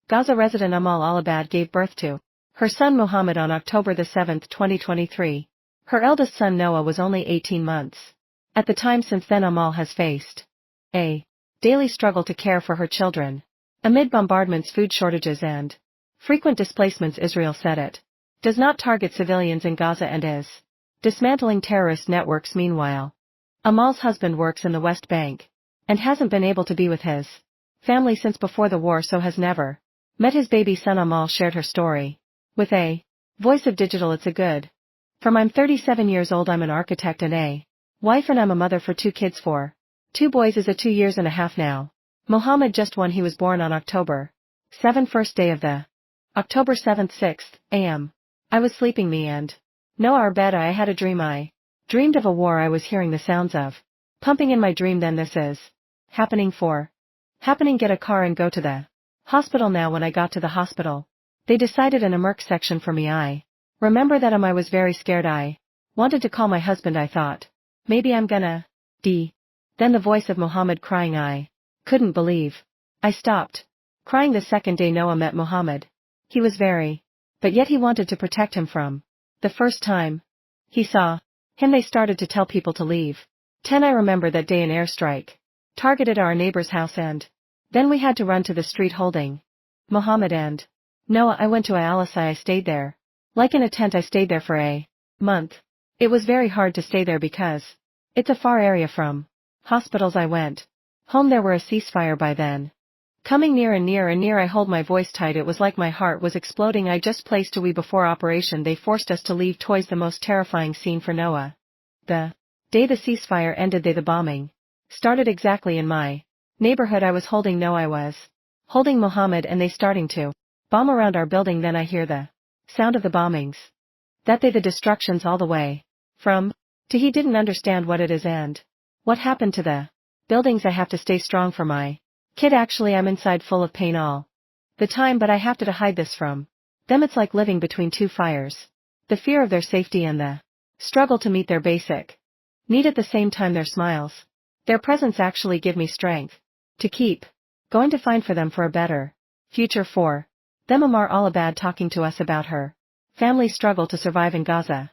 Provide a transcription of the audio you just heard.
Gaza resident al-Amal gave birth to her son Muhammad on October 7, 2023. Her eldest son Noah was only 18 months. At the time since then Amal has faced a daily struggle to care for her children. Amid bombardments, food shortages and frequent displacements, Israel said it does not target civilians in Gaza and is dismantling terrorist networks. Meanwhile, Amal's husband works in the West Bank and hasn't been able to be with his family since before the war, so has never met his baby son. Amal shared her story with a voice of digital. It's a good from I'm 37 years old, I'm an architect and a wife, and I'm a mother for 2 kids, 2 boys is a 2 years and a half now. Muhammad just 1. He was born on October 7, first day of the October 7th 6 a.m. I was sleeping, me and Noah our bed. I had a dream. I dreamed of a war. I was hearing the sounds of pumping in my dream. Then this is happening. Get a car and go to the hospital. Now when I got to the hospital, they decided an emerg section for me. I remember that I was very scared. I wanted to call my husband. I thought maybe I'm gonna die. Then the voice of Muhammad crying. I couldn't believe I stopped crying. The second day Noah met Muhammad. He was very, but yet he wanted to protect him from the first time he saw him. They started to tell people to leave. 10. I remember that day an airstrike targeted our neighbor's house, and then we had to run to the street holding Muhammad and Noah. I went to al-Amal. I stayed there like in a tent. I stayed there for a month. It was very hard to stay there because it's a far area from hospitals. I went home. There were a ceasefire by then coming near and near and near. I hold my voice tight. It was like my heart was exploding. I just placed a wee before operation. They forced us to leave toys. The most terrifying scene for Noah. The day the ceasefire ended, the bombing started exactly in my neighborhood. I was holding Noah. I was holding Muhammad, and they starting to bomb around our building. Then I hear the sound of the bombings. The destructions all the way from to. He didn't understand what it is and what happened to the buildings. I have to stay strong for my kid. Actually, I'm inside full of pain all the time, but I have to hide this from them. It's like living between 2 fires. The fear of their safety and the struggle to meet their basic need at the same time. Their smiles, their presence actually give me strength to keep going, to find for them for a better future for them. Al-Amal talking to us about her family's struggle to survive in Gaza.